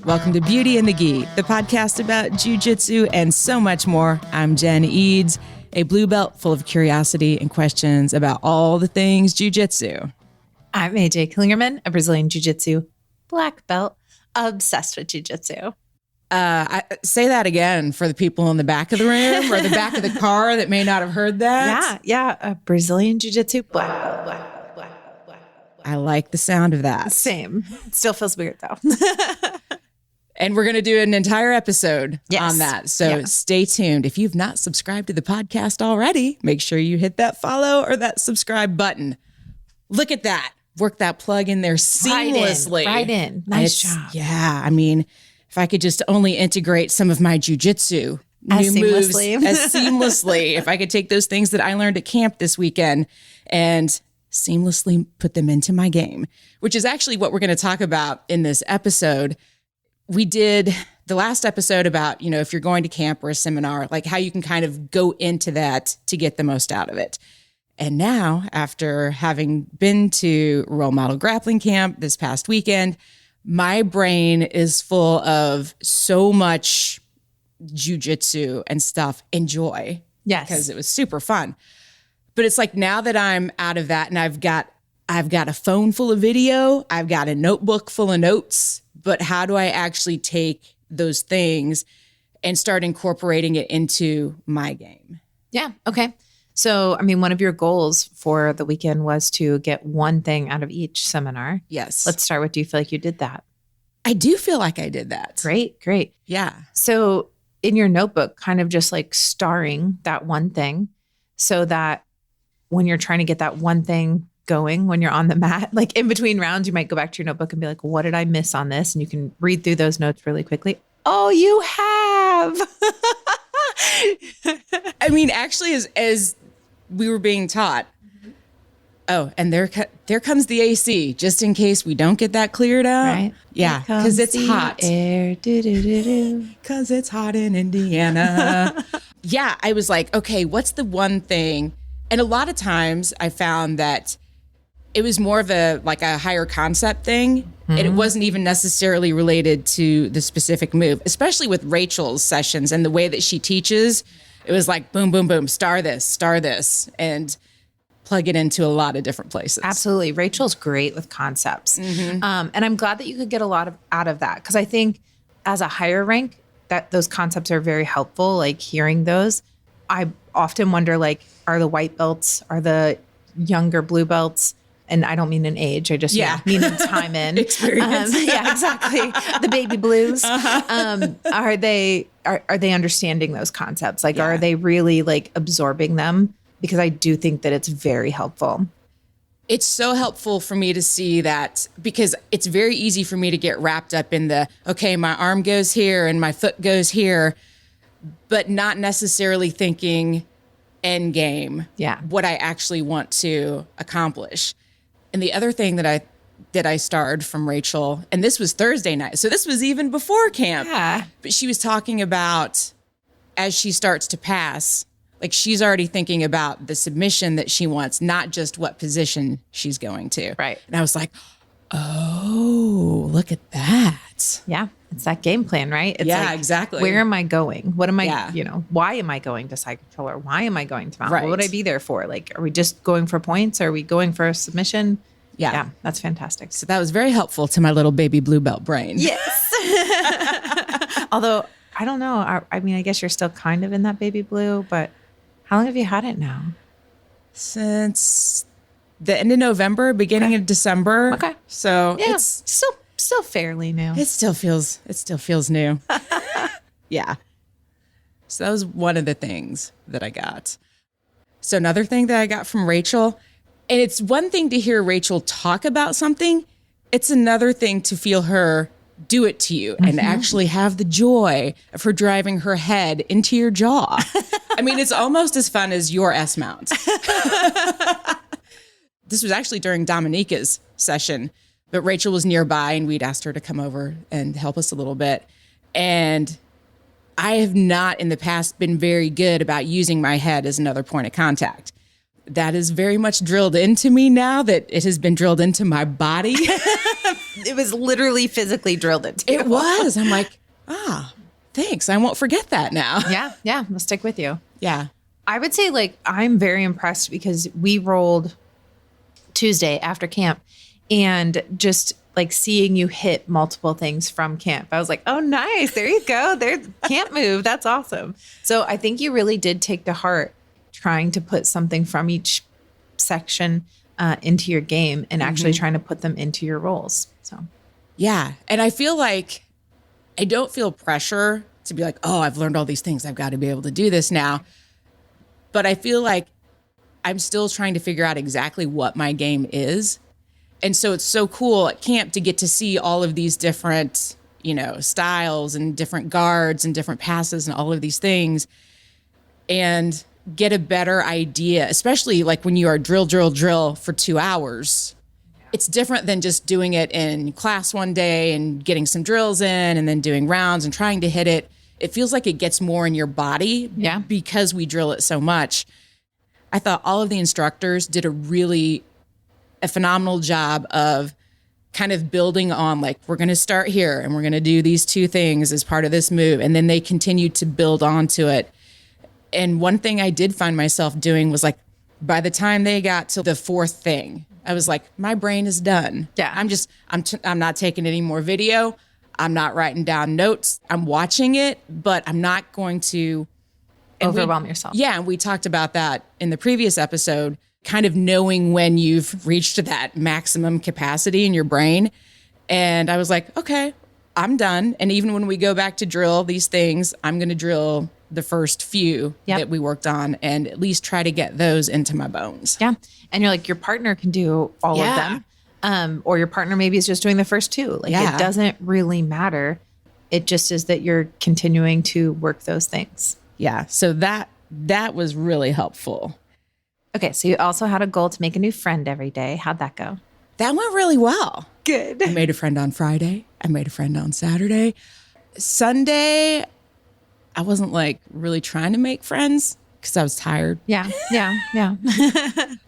Welcome to Beauty and the Gi, the podcast about Jiu Jitsu and so much more. I'm Jen Eads, a blue belt full of curiosity and questions about all the things Jiu Jitsu. I'm AJ Klingerman, a Brazilian Jiu Jitsu black belt, obsessed with Jiu Jitsu. I say that again for the people in the back of the room or the back of the car that may not have heard that. Yeah, a Brazilian Jiu Jitsu black belt. I like the sound of that. Same. It still feels weird though. And we're going to do an entire episode on that. So stay tuned. If you've not subscribed to the podcast already, make sure you hit that follow or that subscribe button. Look at that. Work that plug in there seamlessly. Right in. Nice job. Yeah. I mean, if I could just only integrate some of my jujitsu new moves as seamlessly, if I could take those things that I learned at camp this weekend and seamlessly put them into my game, which is actually what we're going to talk about in this episode. We did the last episode about, you know, if you're going to camp or a seminar, like how you can kind of go into that to get the most out of it. And now, after having been to Roll Model Grappling Camp this past weekend, my brain is full of so much jujitsu and stuff and joy. Yes. Because it was super fun. But it's like now that I'm out of that and I've got a phone full of video, I've got a notebook full of notes, but how do I actually take those things and start incorporating it into my game? Yeah. Okay. So, I mean, one of your goals for the weekend was to get one thing out of each seminar. Yes. Let's start with, do you feel like you did that? I do feel like I did that. Great. Yeah. So in your notebook, kind of just like starring that one thing so that when you're trying to get that one thing going, when you're on the mat, like in between rounds, you might go back to your notebook and be like, what did I miss on this? And you can read through those notes really quickly. Oh, you have. I mean, actually, as we were being taught, oh, and there comes the AC, just in case we don't get that cleared out. Right. Yeah, because it's hot. Air, Because it's hot in Indiana. Yeah, I was like, okay, what's the one thing? And a lot of times I found that it was more of a higher concept thing. Mm-hmm. And it wasn't even necessarily related to the specific move, especially with Rachel's sessions and the way that she teaches. It was like, boom, boom, boom, star this, and plug it into a lot of different places. Absolutely. Rachel's great with concepts. Mm-hmm. And I'm glad that you could get a lot out of that. Because I think as a higher rank, that those concepts are very helpful, like hearing those. I often wonder, like, are the white belts, are the younger blue belts, and I don't mean in age, I just mean in time in. Experience. Yeah, exactly. The baby blues. Are they understanding those concepts? Like, are they really like absorbing them? Because I do think that it's very helpful. It's so helpful for me to see that, because it's very easy for me to get wrapped up in the, okay, my arm goes here and my foot goes here, but not necessarily thinking end game, what I actually want to accomplish. And the other thing that I starred from Rachel, and this was Thursday night, so this was even before camp, but she was talking about, as she starts to pass, like she's already thinking about the submission that she wants, not just what position she's going to. Right. And I was like, oh, look at that. Yeah. It's that game plan, right? It's exactly. Where am I going? What am I, why am I going to side control, or why am I going to mount? Right. What would I be there for? Like, are we just going for points? Are we going for a submission? Yeah. That's fantastic. So that was very helpful to my little baby blue belt brain. Yes. Although, I don't know. I mean, I guess you're still kind of in that baby blue, but how long have you had it now? Since the end of November, beginning of December. Okay. So it's still fairly new. It still feels new. Yeah. So that was one of the things that I got. So another thing that I got from Rachel, and it's one thing to hear Rachel talk about something. It's another thing to feel her do it to you and actually have the joy of her driving her head into your jaw. I mean, it's almost as fun as your S-mount. This was actually during Dominica's session, but Rachel was nearby and we'd asked her to come over and help us a little bit. And I have not in the past been very good about using my head as another point of contact. That is very much drilled into me now that it has been drilled into my body It was literally physically drilled into you. It was. I'm like, thanks. I won't forget that now. Yeah. We'll stick with you. Yeah. I would say like I'm very impressed because we rolled Tuesday after camp and just like seeing you hit multiple things from camp. I was like, oh, nice. There you go. There's camp move. That's awesome. So I think you really did take to heart trying to put something from each section into your game and actually trying to put them into your rolls. So, yeah. And I feel like I don't feel pressure to be like, oh, I've learned all these things. I've got to be able to do this now. But I feel like I'm still trying to figure out exactly what my game is. And so it's so cool at camp to get to see all of these different, styles and different guards and different passes and all of these things and get a better idea, especially like when you are drill for 2 hours. It's different than just doing it in class one day and getting some drills in and then doing rounds and trying to hit it. It feels like it gets more in your body because we drill it so much. I thought all of the instructors did a phenomenal job of kind of building on like, we're going to start here and we're going to do these 2 things as part of this move. And then they continued to build onto it. And one thing I did find myself doing was like, by the time they got to the 4th thing, I was like, my brain is done. Yeah. I'm not taking any more video. I'm not writing down notes. I'm watching it, but I'm not going to overwhelm yourself. Yeah. And we talked about that in the previous episode, kind of knowing when you've reached that maximum capacity in your brain. And I was like, okay, I'm done. And even when we go back to drill these things, I'm going to drill the first few that we worked on and at least try to get those into my bones. Yeah. And you're like, your partner can do all of them. Or your partner maybe is just doing the first 2. Like it doesn't really matter. It just is that you're continuing to work those things. Yeah. So that was really helpful. Okay. So you also had a goal to make a new friend every day. How'd that go? That went really well. Good. I made a friend on Friday. I made a friend on Saturday. Sunday, I wasn't like really trying to make friends because I was tired. Yeah.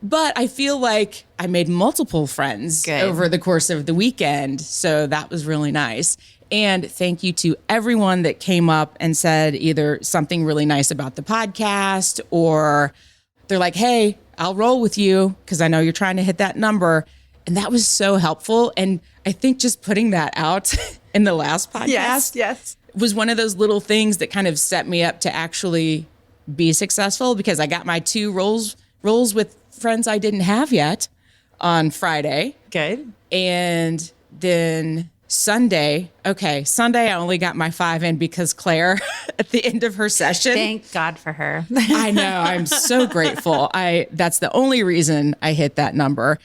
But I feel like I made multiple friends over the course of the weekend. So that was really nice. And thank you to everyone that came up and said either something really nice about the podcast or they're like, hey, I'll roll with you because I know you're trying to hit that number. And that was so helpful. And I think just putting that out in the last podcast was one of those little things that kind of set me up to actually be successful because I got my 2 rolls with friends I didn't have yet on Friday. Good. And then Sunday I only got my 5 in because Claire at the end of her session. Thank God for her. I know. I'm so grateful. That's the only reason I hit that number.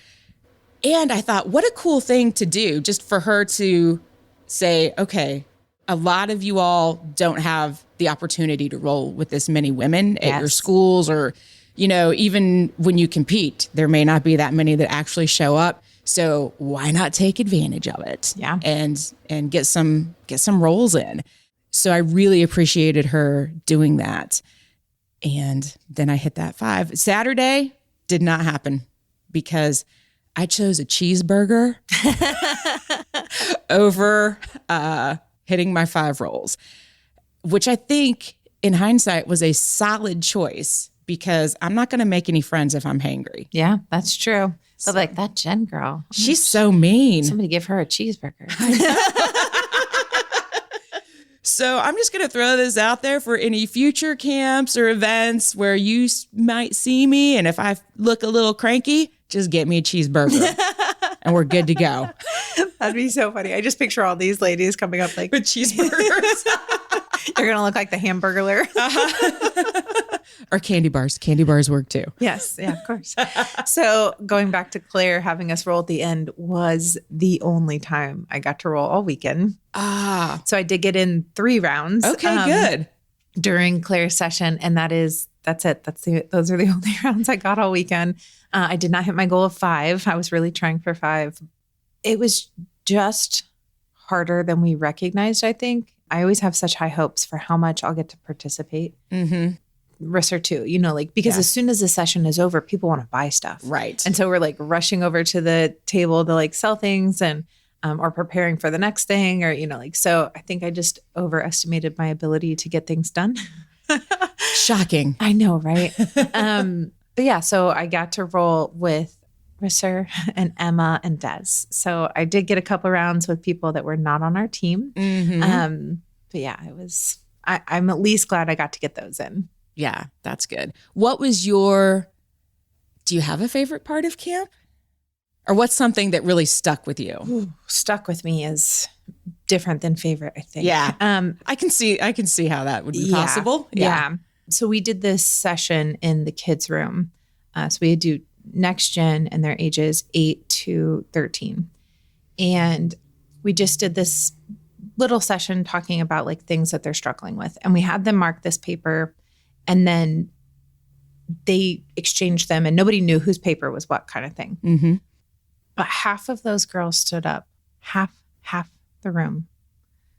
And I thought, what a cool thing to do just for her to say, okay, a lot of you all don't have the opportunity to roll with this many women at your schools or, even when you compete, there may not be that many that actually show up. So why not take advantage of it? Yeah. And get some rolls in. So I really appreciated her doing that. And then I hit that 5. Saturday did not happen because I chose a cheeseburger over hitting my 5 rolls, which I think in hindsight was a solid choice because I'm not going to make any friends if I'm hangry. Yeah, that's true. So like that Jen girl. She's so mean. Somebody give her a cheeseburger. So I'm just going to throw this out there for any future camps or events where you might see me. And if I look a little cranky, just get me a cheeseburger and we're good to go. That'd be so funny. I just picture all these ladies coming up like with cheeseburgers. You're going to look like the Hamburglar. Or candy bars. Candy bars work too. Yes. Yeah, of course. So going back to Claire having us roll at the end was the only time I got to roll all weekend. So I did get in 3 rounds. Okay, good. During Claire's session. And that's it. Those are the only rounds I got all weekend. I did not hit my goal of 5. I was really trying for 5. It was just harder than we recognized, I think. I always have such high hopes for how much I'll get to participate. Risk or 2, because as soon as the session is over, people want to buy stuff. Right. And so we're like rushing over to the table to like sell things. And or preparing for the next thing or, so I think I just overestimated my ability to get things done. Shocking. I know, right? But yeah, so I got to roll with Risser and Emma and Des. So I did get a couple rounds with people that were not on our team. But yeah, I'm at least glad I got to get those in. Yeah, that's good. Do you have a favorite part of camp? Or what's something that really stuck with you? Ooh, stuck with me is different than favorite, I think. Yeah. I can see how that would be possible. Yeah. So we did this session in the kids' room. So we do next gen and their ages 8 to 13. And we just did this little session talking about like things that they're struggling with. And we had them mark this paper and then they exchanged them and nobody knew whose paper was what kind of thing. Mm-hmm. But half of those girls stood up, half the room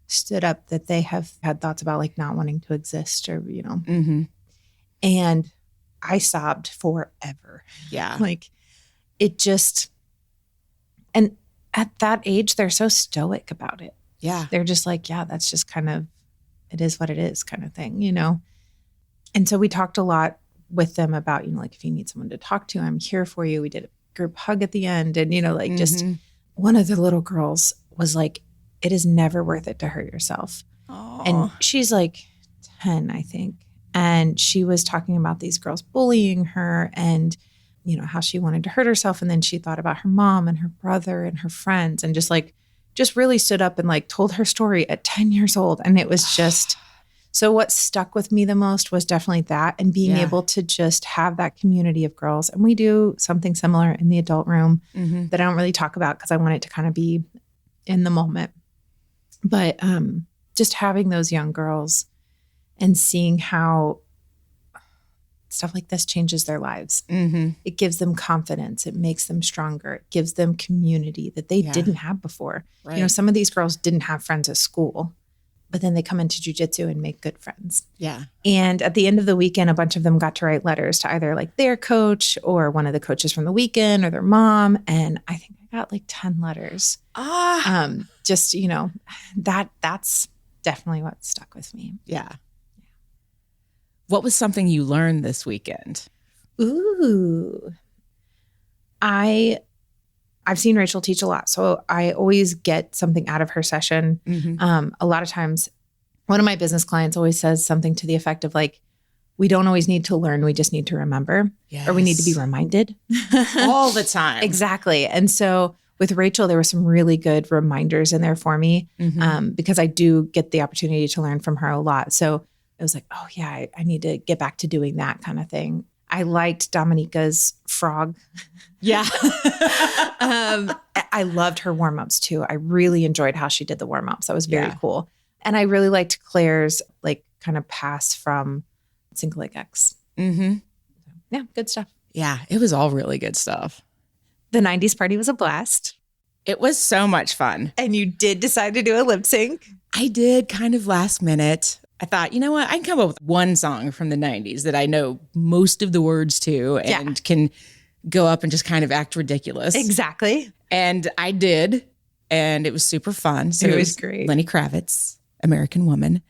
stood up that they have had thoughts about like not wanting to exist or, Mm-hmm. And I sobbed forever. Yeah. Like it just, and at that age, they're so stoic about it. Yeah. They're just like, yeah, that's just kind of, it is what it is kind of thing, And so we talked a lot with them about, like if you need someone to talk to, I'm here for you. We did a group hug at the end and, just one of the little girls was like, it is never worth it to hurt yourself. Aww. And she's like 10, I think. And she was talking about these girls bullying her and, how she wanted to hurt herself. And then she thought about her mom and her brother and her friends and just really stood up and like told her story at 10 years old. And it was just, so what stuck with me the most was definitely that and being able to just have that community of girls. And we do something similar in the adult room that I don't really talk about because I want it to kind of be in the moment. But just having those young girls and seeing how stuff like this changes their lives. Mm-hmm. It gives them confidence. It makes them stronger. It gives them community that they didn't have before. Right. Some of these girls didn't have friends at school, but then they come into jiu-jitsu and make good friends. Yeah. And at the end of the weekend, a bunch of them got to write letters to either like their coach or one of the coaches from the weekend or their mom. And I think I got like 10 letters. Just, that's definitely what stuck with me. Yeah. What was something you learned this weekend? Ooh. I've seen Rachel teach a lot, so I always get something out of her session. Mm-hmm. A lot of times, one of my business clients always says something to the effect of like, we don't always need to learn, we just need to remember, or we need to be reminded. All the time. Exactly. And so with Rachel, there were some really good reminders in there for me because I do get the opportunity to learn from her a lot. So it was like, oh yeah, I need to get back to doing that kind of thing. I liked Dominica's frog. Yeah. I loved her warm-ups too. I really enjoyed how she did the warm-ups. That was very cool. And I really liked Claire's like kind of pass from single leg X. Mm-hmm. Yeah, good stuff. Yeah, it was all really good stuff. The 90s party was a blast. It was so much fun. And you did decide to do a lip sync? I did, kind of last minute. I thought, you know what? I can come up with one song from the 90s that I know most of the words to and can go up and just kind of act ridiculous. Exactly. And I did. And it was super fun. So it was great. Lenny Kravitz, American Woman.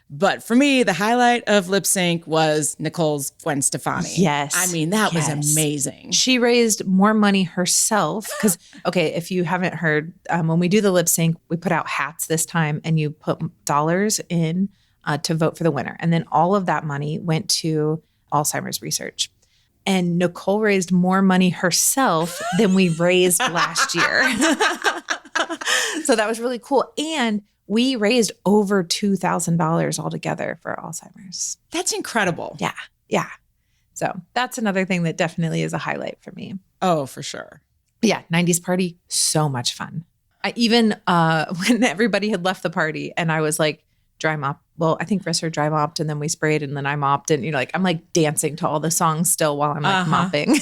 But for me, the highlight of lip sync was Nicole's Gwen Stefani. Yes. I mean, that was amazing. She raised more money herself because, okay, if you haven't heard, when we do the lip sync, we put out hats this time and you put dollars in to vote for the winner. And then all of that money went to Alzheimer's research. And Nicole raised more money herself than we raised last year. So that was really cool. And we raised over $2,000 altogether for Alzheimer's. That's incredible. Yeah. Yeah. So that's another thing that definitely is a highlight for me. Oh, for sure. Yeah. 90s party, so much fun. I even when everybody had left the party and I was like, dry mop. Well, I think Risser dry mopped and then we sprayed and then I mopped and I'm like dancing to all the songs still while I'm like mopping.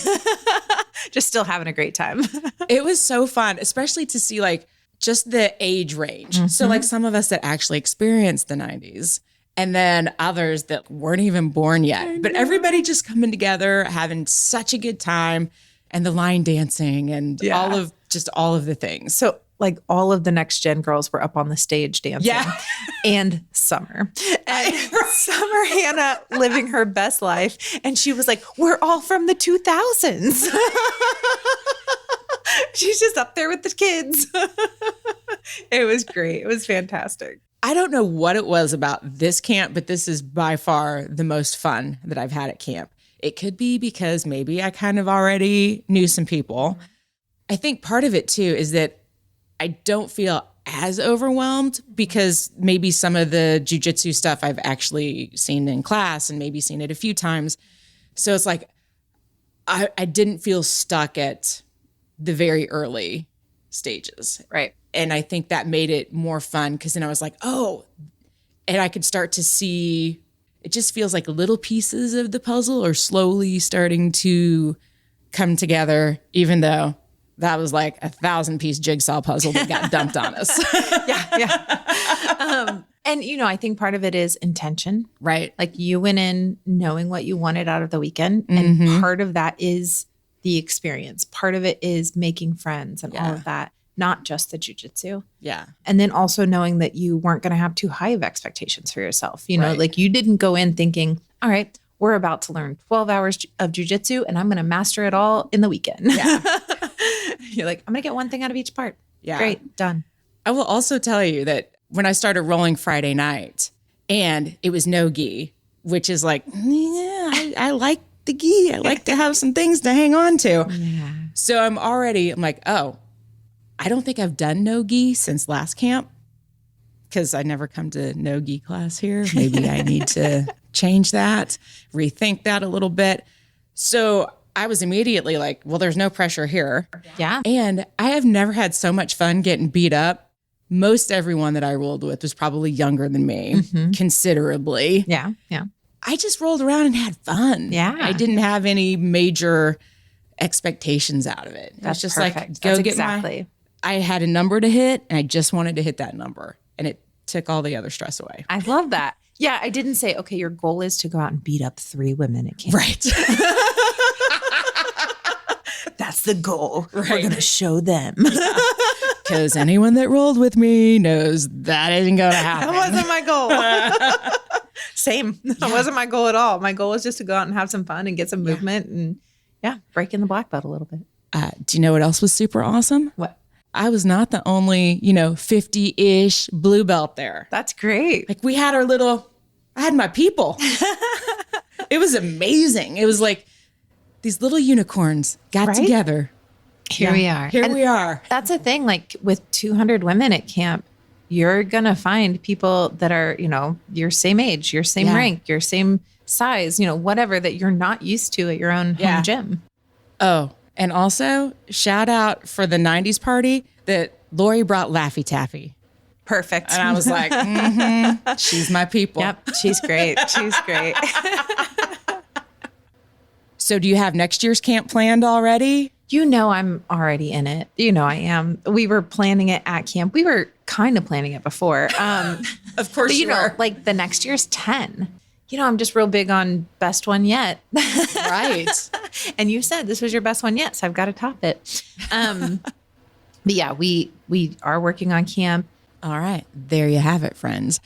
Just still having a great time. It was so fun, especially to see like just the age range. Mm-hmm. So like some of us that actually experienced the 90s and then others that weren't even born yet. But everybody just coming together, having such a good time and the line dancing and all of the things. So like all of the next gen girls were up on the stage dancing. Yeah. And Summer. And Summer Hannah living her best life. And she was like, we're all from the 2000s. She's just up there with the kids. It was great. It was fantastic. I don't know what it was about this camp, but this is by far the most fun that I've had at camp. It could be because maybe I kind of already knew some people. I think part of it too is that I don't feel as overwhelmed because maybe some of the jiu-jitsu stuff I've actually seen in class and maybe seen it a few times. So it's like, I didn't feel stuck at the very early stages. Right. And I think that made it more fun because then I was like, oh, and I could start to see, it just feels like little pieces of the puzzle are slowly starting to come together, even though that was like 1,000-piece jigsaw puzzle that got dumped on us. Yeah. And, you know, I think part of it is intention. Right. Like you went in knowing what you wanted out of the weekend. And part of that is the experience. Part of it is making friends and all of that, not just the jiu-jitsu. Yeah. And then also knowing that you weren't going to have too high of expectations for yourself. You know, like you didn't go in thinking, all right, we're about to learn 12 hours of jiu-jitsu and I'm going to master it all in the weekend. Yeah. You're like, I'm going to get one thing out of each part. Yeah. Great. Done. I will also tell you that when I started rolling Friday night and it was no gi, which is like, yeah, I like the gi. I like to have some things to hang on to. Yeah. So I'm like, oh, I don't think I've done no gi since last camp because I never come to no gi class here. Maybe I need to change that, rethink that a little bit. So I was immediately like, well, there's no pressure here. Yeah. And I have never had so much fun getting beat up. Most everyone that I rolled with was probably younger than me, considerably. Yeah. Yeah. I just rolled around and had fun. Yeah. I didn't have any major expectations out of it. That's just perfect. Like, go That's get exactly. I had a number to hit and I just wanted to hit that number. And it took all the other stress away. I love that. Yeah. I didn't say, okay, your goal is to go out and beat up 3 women at camp. Right. That's the goal. Right. We're going to show them. Because anyone that rolled with me knows that isn't going to happen. That wasn't my goal. Same. That wasn't my goal at all. My goal was just to go out and have some fun and get some movement and break in the black belt a little bit. Do you know what else was super awesome? What? I was not the only, 50-ish blue belt there. That's great. Like we had I had my people. It was amazing. It was like these little unicorns got together. Here we are. Here we are. That's a thing. Like with 200 women at camp, you're going to find people that are, your same age, your same rank, your same size, whatever that you're not used to at your own home gym. Oh, and also shout out for the 90s party that Lori brought Laffy Taffy. Perfect. And I was like, she's my people. Yep. She's great. She's great. So do you have next year's camp planned already? I'm already in it. I am. We were planning it at camp. We were kind of planning it before. Of course you were. Like the next year's 10. I'm just real big on best one yet. Right. And you said this was your best one yet, so I've got to top it. But yeah, we are working on camp. All right. There you have it, friends.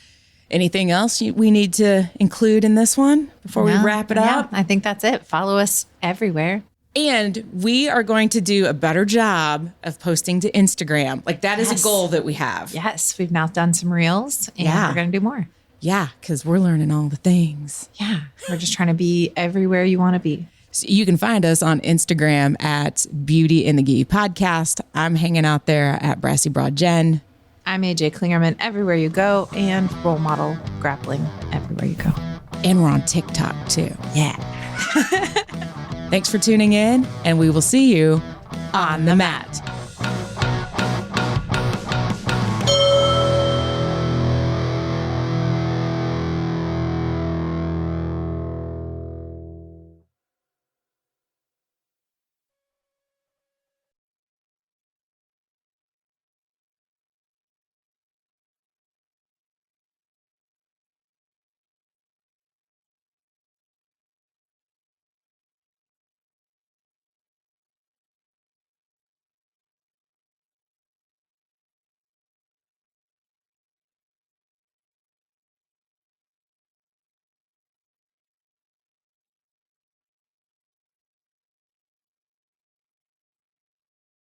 Anything else we need to include in this one before we wrap it up? I think that's it. Follow us everywhere. And we are going to do a better job of posting to Instagram. Like that is a goal that we have. Yes. We've now done some reels and we're going to do more. Yeah. Because we're learning all the things. Yeah. We're just trying to be everywhere you want to be. So you can find us on Instagram at Beauty in the Gi Podcast. I'm hanging out there at Brassy Broad Jen. I'm AJ Klingerman everywhere you go, and Roll Model Grappling everywhere you go. And we're on TikTok too. Yeah. Thanks for tuning in, and we will see you on the mat.